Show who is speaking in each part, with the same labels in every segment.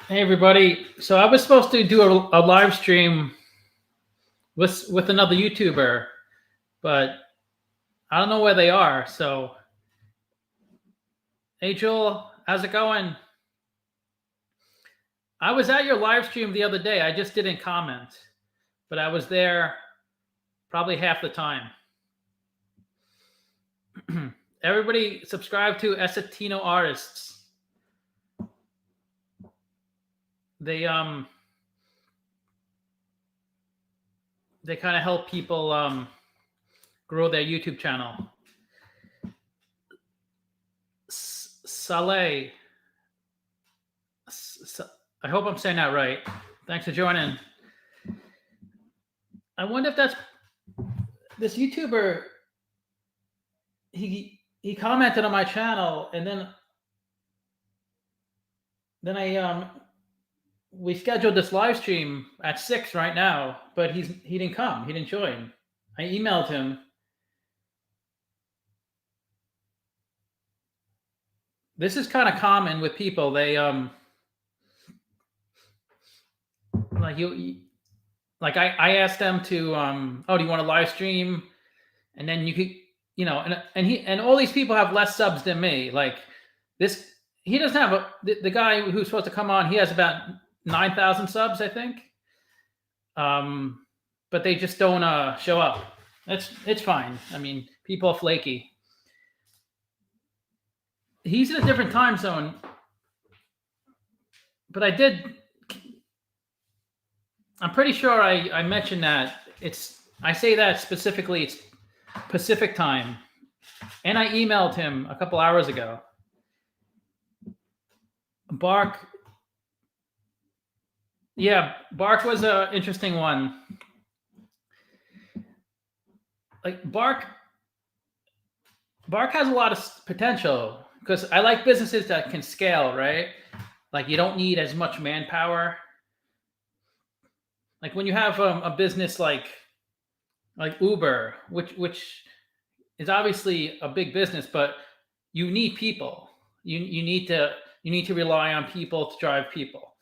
Speaker 1: Hey everybody. So I was supposed to do a live stream with another YouTuber, but I don't know where they are. So hey Joel, how's it going? I was at your live stream the other day. I just didn't comment, but I was there probably half the time. Everybody subscribe to Essetino Artists. They they kind of help people grow their YouTube channel. Saleh, I hope I'm saying that right. Thanks for joining. I wonder if that's this YouTuber. He commented on my channel, and then I we scheduled this live stream at 6 right now, but he didn't come. He didn't join. I emailed him. This is kind of common with people. They like like I asked them to oh, do you want to live stream? And then you could, and all these people have less subs than me. Like this, he doesn't have the guy who's supposed to come on. He has about 9,000 subs, I think. But they just don't show up. It's fine. I mean, people are flaky. He's in a different time zone, but I'm pretty sure I mentioned that I say that specifically. It's Pacific time, and I emailed him a couple hours ago. Bark, yeah, Bark was an interesting one. Like Bark has a lot of potential because I like businesses that can scale, right? Like you don't need as much manpower. Like when you have a business like Uber, which is obviously a big business, but you need people. You need to rely on people to drive people.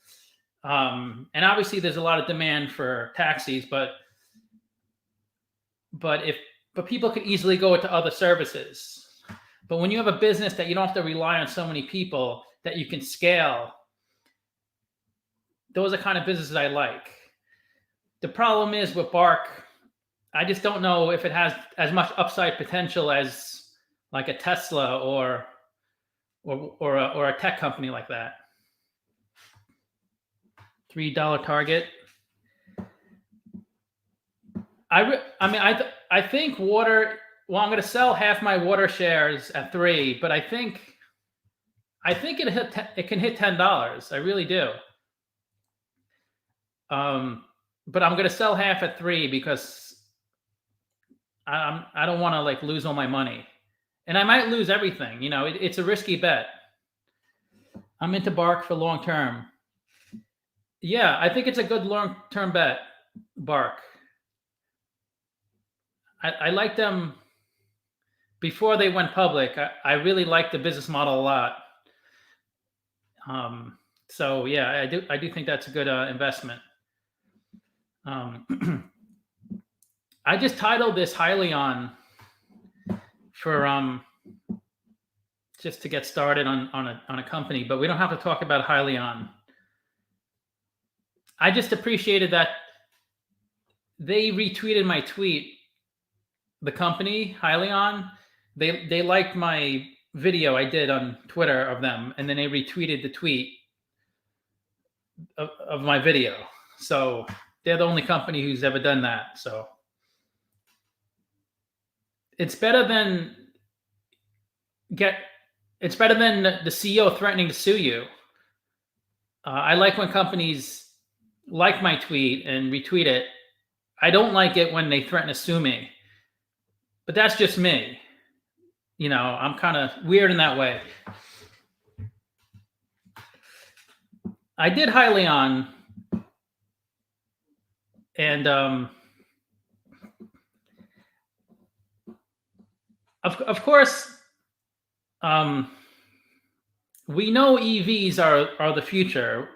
Speaker 1: And obviously, there's a lot of demand for taxis, but people could easily go into other services. But when you have a business that you don't have to rely on so many people, that you can scale, those are kind of businesses I like. The problem is with Bark, I just don't know if it has as much upside potential as like a Tesla or a tech company like that. $3 target. I think water. Well, I'm going to sell half my water shares at 3, but I think it can hit $10. I really do. But I'm going to sell half at 3 because I don't want to like lose all my money, and I might lose everything. It's a risky bet. I'm into Bark for long term. Yeah, I think it's a good long term bet. Bark. I like them before they went public. I really like the business model a lot. So yeah, I do think that's a good investment. I just titled this HYLN for just to get started on a company, but we don't have to talk about HYLN. I just appreciated that they retweeted my tweet. The company HYLN, they liked my video I did on Twitter of them, and then they retweeted the tweet of my video. So they're the only company who's ever done that. So it's better than the CEO threatening to sue you. I like when companies like my tweet and retweet it. I don't like it when they threaten to sue me. But that's just me. I'm kind of weird in that way. I did HYLN, and of course, we know EVs are the future.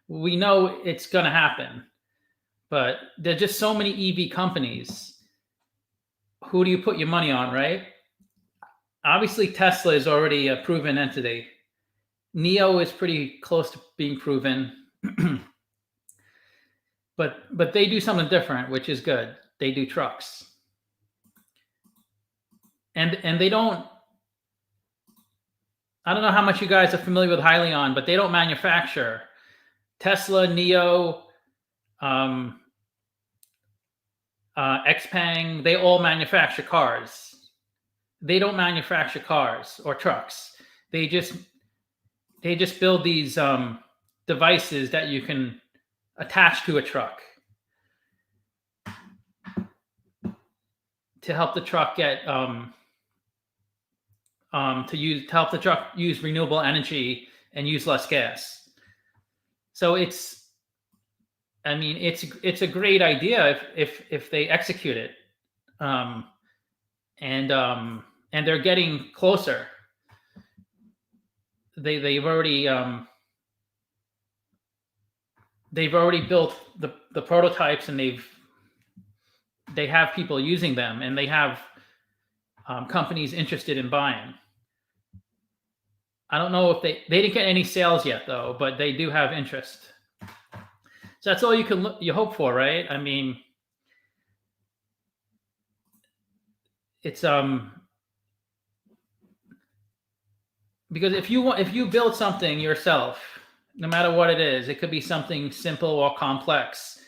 Speaker 1: We know it's going to happen, but there's just so many EV companies. Who do you put your money on, right? Obviously, Tesla is already a proven entity. NIO is pretty close to being proven, but they do something different, which is good. They do trucks, and they don't. I don't know how much you guys are familiar with HYLN, but they don't manufacture. Tesla, NIO, Xpeng, they all manufacture cars. They don't manufacture cars or trucks. They just build these devices that you can attach to a truck to help the truck get to help the truck use renewable energy and use less gas. So it's a great idea if they execute it, and they're getting closer. They've already built the prototypes, and they have people using them, and they have companies interested in buying. I don't know if they didn't get any sales yet though, but they do have interest. So that's all you hope for, right? I mean, it's because if you build something yourself, no matter what it is, it could be something simple or complex.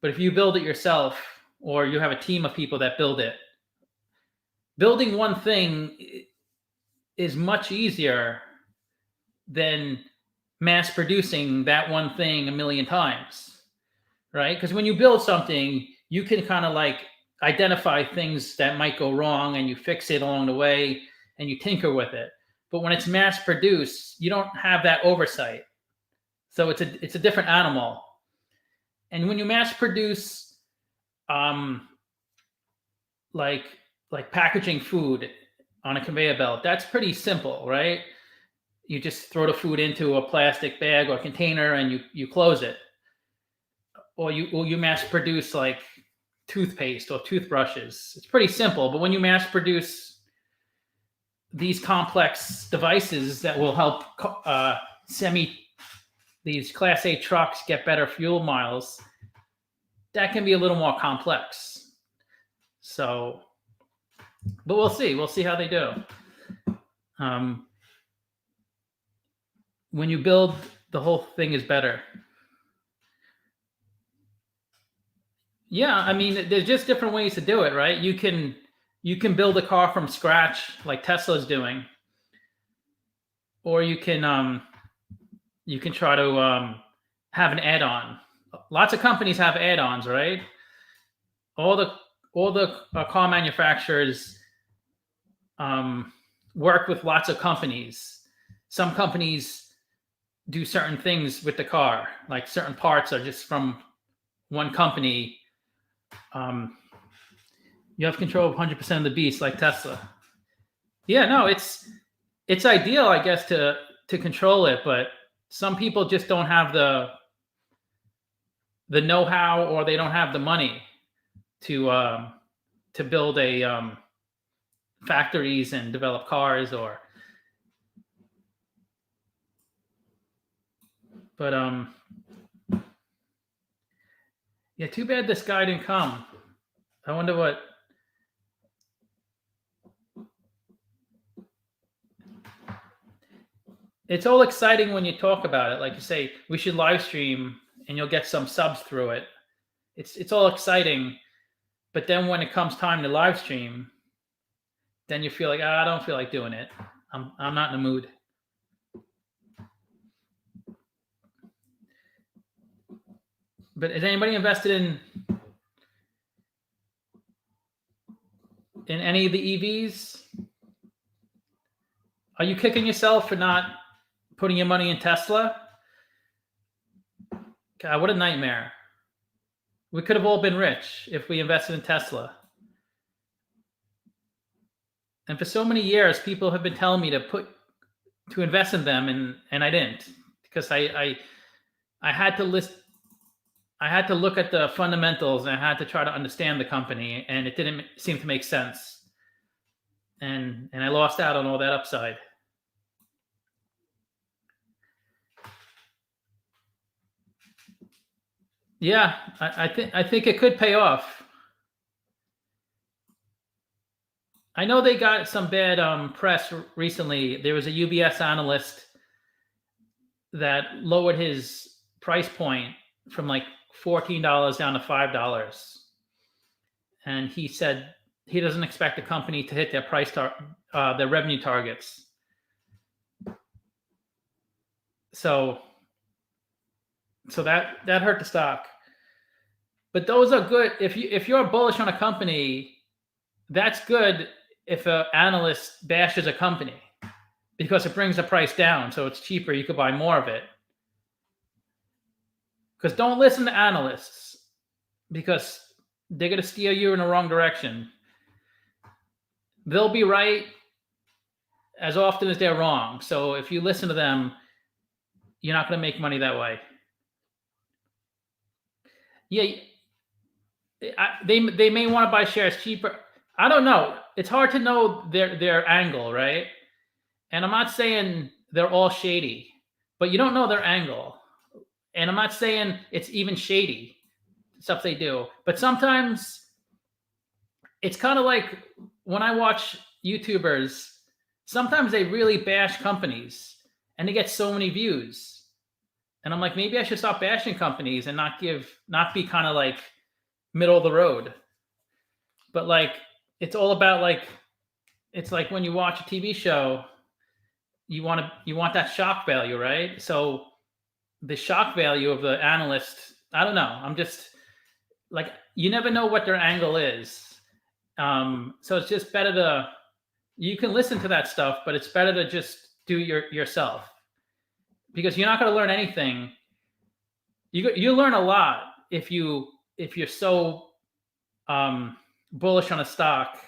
Speaker 1: But if you build it yourself, or you have a team of people that build it, building one thing is much easier than mass producing that one thing a million times, right? Because when you build something, you can kind of like identify things that might go wrong, and you fix it along the way, and you tinker with it. But when it's mass produced, you don't have that oversight. So it's a different animal. And when you mass produce, like packaging food on a conveyor belt, that's pretty simple, right? You just throw the food into a plastic bag or container, and you close it. Or you mass produce like toothpaste or toothbrushes. It's pretty simple. But when you mass produce these complex devices that will help these Class A trucks get better fuel miles, that can be a little more complex. So, but we'll see. We'll see how they do. When you build, the whole thing is better. Yeah, I mean, there's just different ways to do it, right? You can build a car from scratch, like Tesla's doing, or you can try to have an add-on. Lots of companies have add-ons, right? All the car manufacturers work with lots of companies. Some companies do certain things with the car, like certain parts are just from one company. You have control of 100% of the beast, like Tesla. Yeah, no, it's ideal, I guess, to control it, but some people just don't have the know-how, or they don't have the money to build factories and develop cars, but yeah, too bad this guy didn't come. I wonder what. It's all exciting when you talk about it. Like you say, we should live stream, and you'll get some subs through it. It's all exciting, but then when it comes time to live stream, then you feel like, I don't feel like doing it. I'm not in the mood. But is anybody invested in any of the EVs? Are you kicking yourself for not putting your money in Tesla? God, what a nightmare. We could have all been rich if we invested in Tesla. And for so many years, people have been telling me to invest in them, and I didn't, because I I had to look at the fundamentals, and I had to try to understand the company, and it didn't seem to make sense. And I lost out on all that upside. Yeah, I think it could pay off. I know they got some bad press recently. There was a UBS analyst that lowered his price point from like $14 down to $5, and he said he doesn't expect the company to hit their their revenue targets. So that hurt the stock. But those are good if you're bullish on a company. That's good if an analyst bashes a company, because it brings the price down, so it's cheaper. You could buy more of it. Because don't listen to analysts, because they're going to steer you in the wrong direction. They'll be right as often as they're wrong. So if you listen to them, you're not going to make money that way. Yeah, they may want to buy shares cheaper. I don't know. It's hard to know their angle, right? And I'm not saying they're all shady, but you don't know their angle. And I'm not saying it's even shady stuff they do, but sometimes it's kind of like when I watch YouTubers, sometimes they really bash companies and they get so many views. And I'm like, maybe I should stop bashing companies and not be kind of like middle of the road. But like, it's all about like, it's like when you watch a TV show, you want that shock value, right? So the shock value of the analyst, I don't know. I'm just like, you never know what their angle is. So it's just better you can listen to that stuff, but it's better to just do yourself, because you're not going to learn anything. You learn a lot if you're so bullish on a stock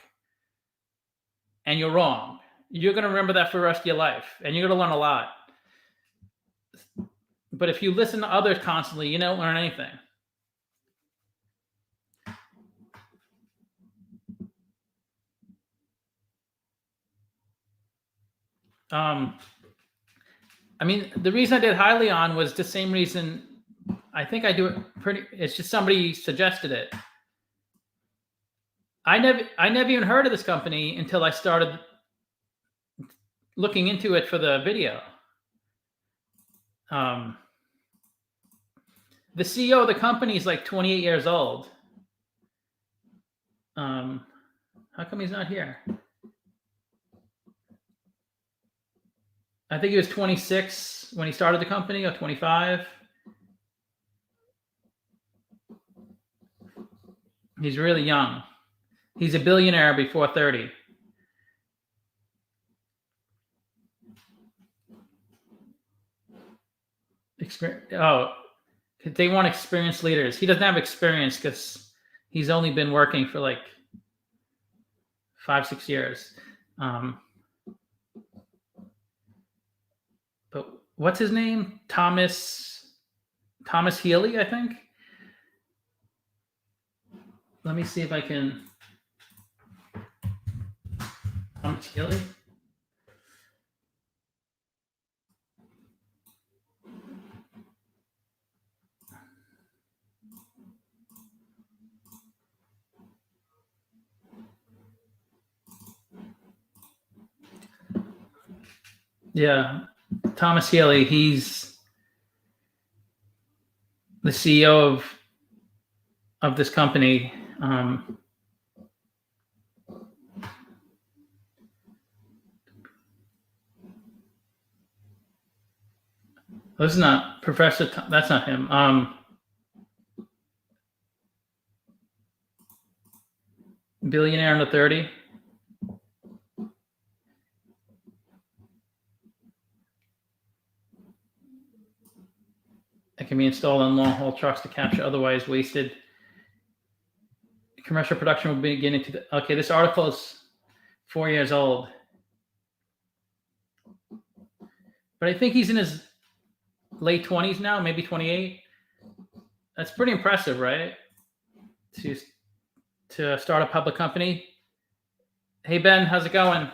Speaker 1: and you're wrong. You're going to remember that for the rest of your life, and you're going to learn a lot. But if you listen to others constantly, you don't learn anything. I mean, the reason I did HYLN was the same reason. I think I do it it's just somebody suggested it. I never even heard of this company until I started looking into it for the video. The CEO of the company is like 28 years old. How come he's not here? I think he was 26 when he started the company, or 25. He's really young. He's a billionaire before 30. They want experienced leaders. He doesn't have experience because he's only been working for like 5-6 years. But what's his name? Thomas Healy, I think. Let me see if I can. Thomas Healy. Yeah, Thomas Healy. He's the CEO of this company. This is not Professor. That's not him. Billionaire under 30. It can be installed on long-haul trucks to capture otherwise wasted. Commercial production will begin into okay, this article is 4 years old. But I think he's in his late 20s now, maybe 28. That's pretty impressive, right? To start a public company. Hey Ben, how's it going?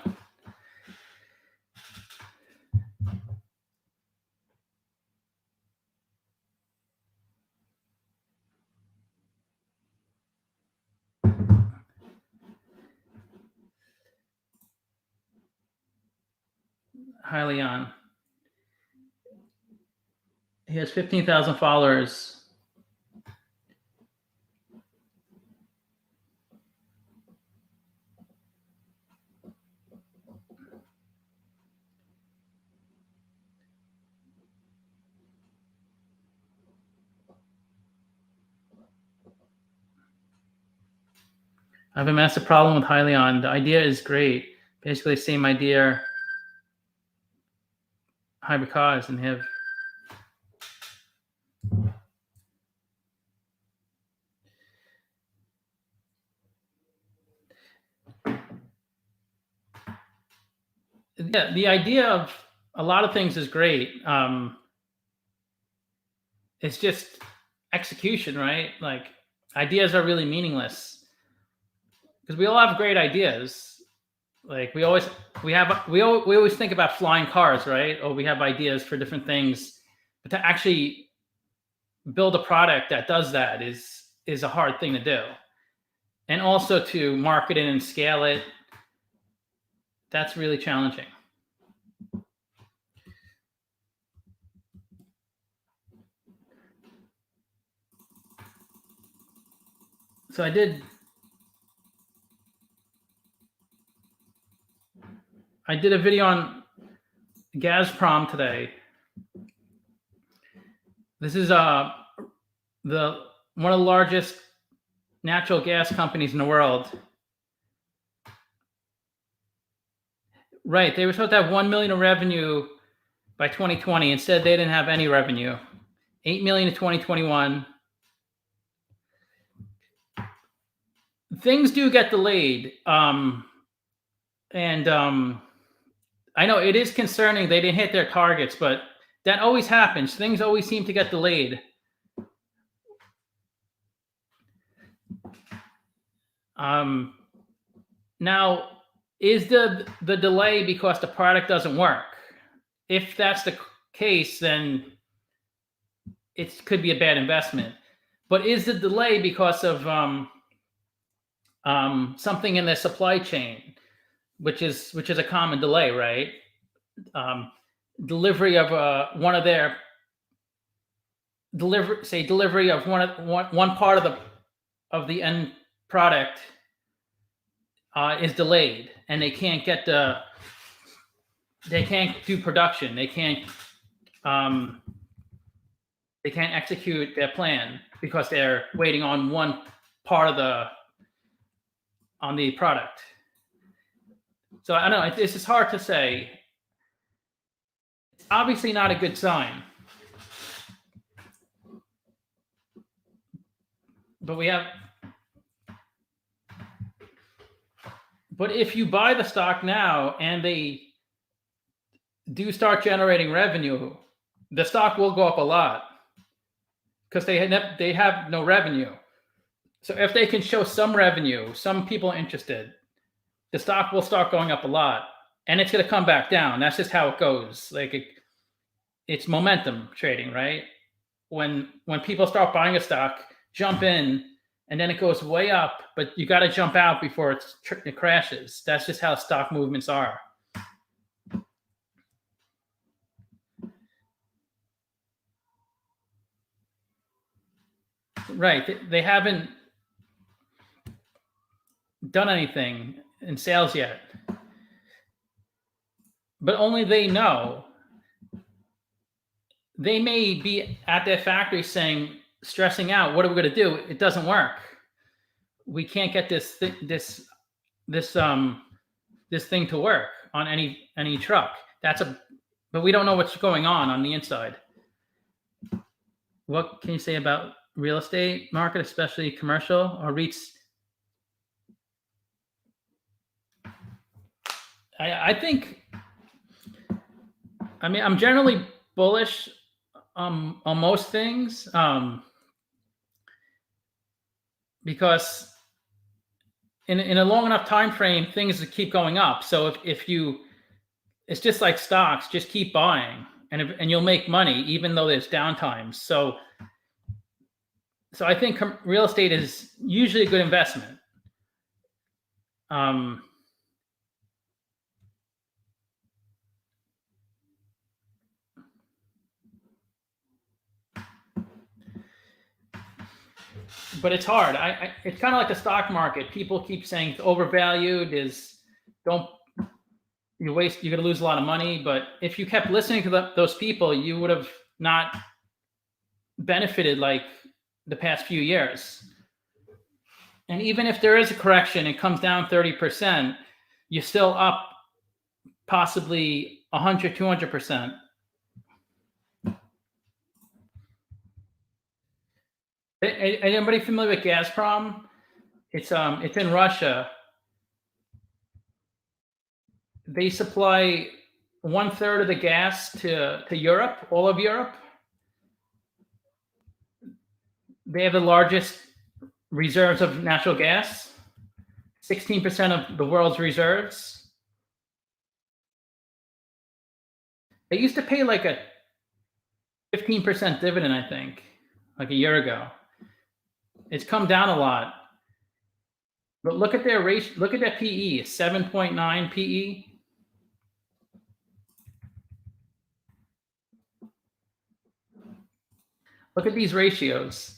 Speaker 1: HYLN. He has 15,000 followers. I have a massive problem with HYLN. The idea is great. Basically, same idea, hybrid cars, and have yeah, the idea of a lot of things is great. It's just execution, right? Like ideas are really meaningless because we all have great ideas. Like we always think about flying cars, right? Or we have ideas for different things, but to actually build a product that does that is a hard thing to do, and also to market it and scale it, that's really challenging. So I did a video on Gazprom today. This is one of the largest natural gas companies in the world. Right, they were supposed to have 1 million in revenue by 2020. Instead, they didn't have any revenue. 8 million in 2021. Things do get delayed, and I know it is concerning they didn't hit their targets, but that always happens. Things always seem to get delayed. Now, is the delay because the product doesn't work? If that's the case, then it could be a bad investment. But is the delay because of something in the supply chain, which is a common delay, right? Delivery of one of their delivery of one part of the end product is delayed, and they can't do production. They can't execute their plan because they're waiting on one part of the product. So I don't know. This is hard to say. It's obviously not a good sign. But if you buy the stock now and they do start generating revenue, the stock will go up a lot because they have no revenue. So if they can show some revenue, some people are interested, the stock will start going up a lot, and it's going to come back down. That's just how it goes. Like it's momentum trading, right? When people start buying a stock, jump in, and then it goes way up, but you got to jump out before it crashes. That's just how stock movements are. Right. They haven't done anything in sales yet, but only they know. They may be at their factory stressing out, what are we going to do? It doesn't work. We can't get this thing to work on any truck. But we don't know what's going on the inside. What can you say about real estate market, especially commercial or REITs? I think, I'm generally bullish On most things, because in a long enough time frame, things keep going up. So if you, it's just like stocks, just keep buying, and you'll make money even though there's downtimes. So I think real estate is usually a good investment. Um, but it's hard. It's kind of like the stock market. People keep saying it's overvalued. Don't you waste? You're going to lose a lot of money. But if you kept listening to those people, you would have not benefited like the past few years. And even if there is a correction, it comes down 30%, you're still up possibly 100, 200%. Anybody familiar with Gazprom? It's in Russia. They supply 1/3 of the gas to Europe, all of Europe. They have the largest reserves of natural gas, 16% of the world's reserves. They used to pay like a 15% dividend, I think, like a year ago. It's come down a lot. But look at their ratio, look at their PE, 7.9 PE. Look at these ratios.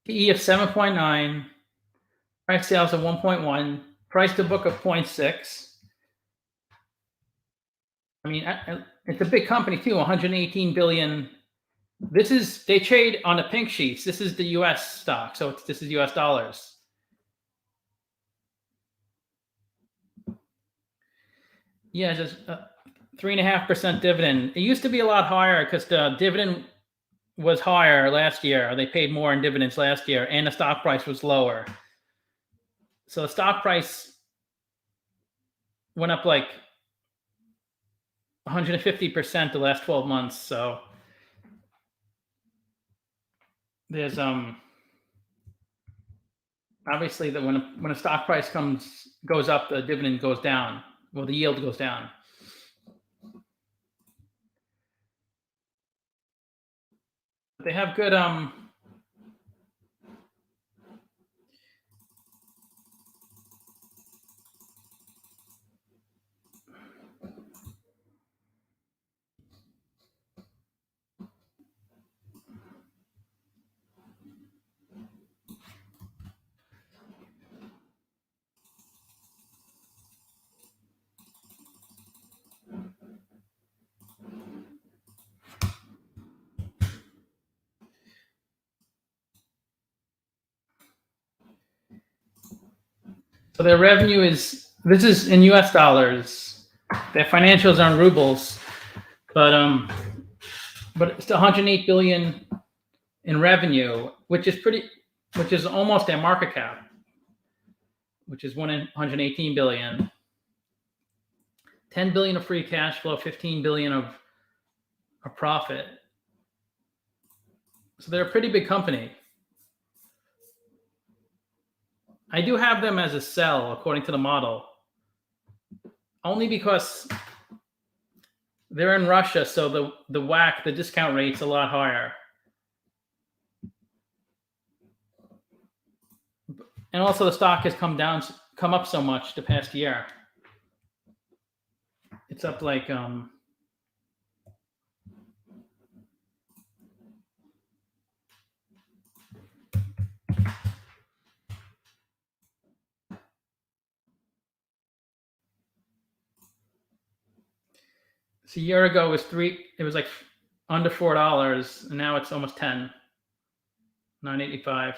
Speaker 1: PE of 7.9, price sales of 1.1, price to book of 0.6. I mean, it's a big company too, 118 billion. They trade on the pink sheets. This is the US stock, so this is US dollars. Yeah, just 3.5% dividend. It used to be a lot higher because the dividend was higher last year. They paid more in dividends last year, and the stock price was lower. So the stock price went up like 150% the last 12 months. So there's obviously that when a stock price goes up, the dividend goes down. Well, the yield goes down. But they have good so their revenue this is in US dollars. Their financials are in rubles, but it's 108 billion in revenue, which is almost their market cap, which is 118 billion. 10 billion of free cash flow, 15 billion of profit. So they're a pretty big company. I do have them as a sell according to the model, only because they're in Russia, so the WACC, the discount rate's a lot higher. And also the stock has come up so much the past year. It's up like a year ago it was like under $4, and now it's almost 10, 9.85.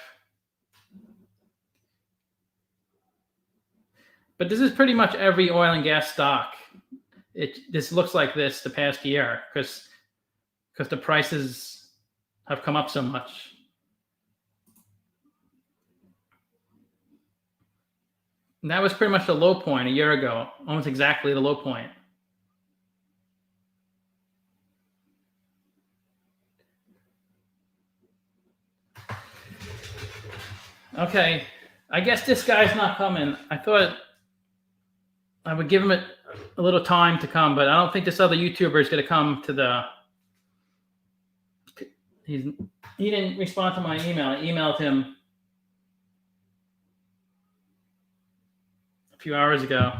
Speaker 1: But this is pretty much every oil and gas stock. This looks like this the past year because the prices have come up so much. And that was pretty much the low point a year ago, almost exactly the low point. Okay, I guess this guy's not coming. I thought I would give him a little time to come, but I don't think this other YouTuber is going to come to the. He didn't respond to my email. I emailed him a few hours ago.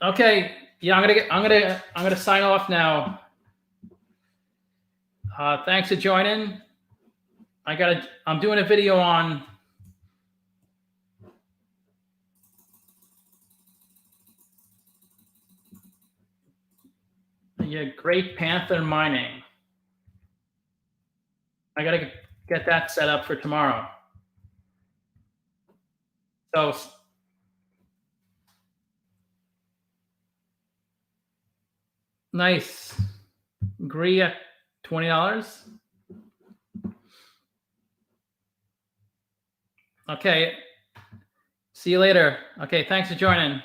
Speaker 1: Okay, yeah, I'm gonna sign off now. Thanks for joining. I'm doing a video on Great Panther mining. I gotta get that set up for tomorrow. So nice. Agree at $20. Okay. See you later. Okay, thanks for joining.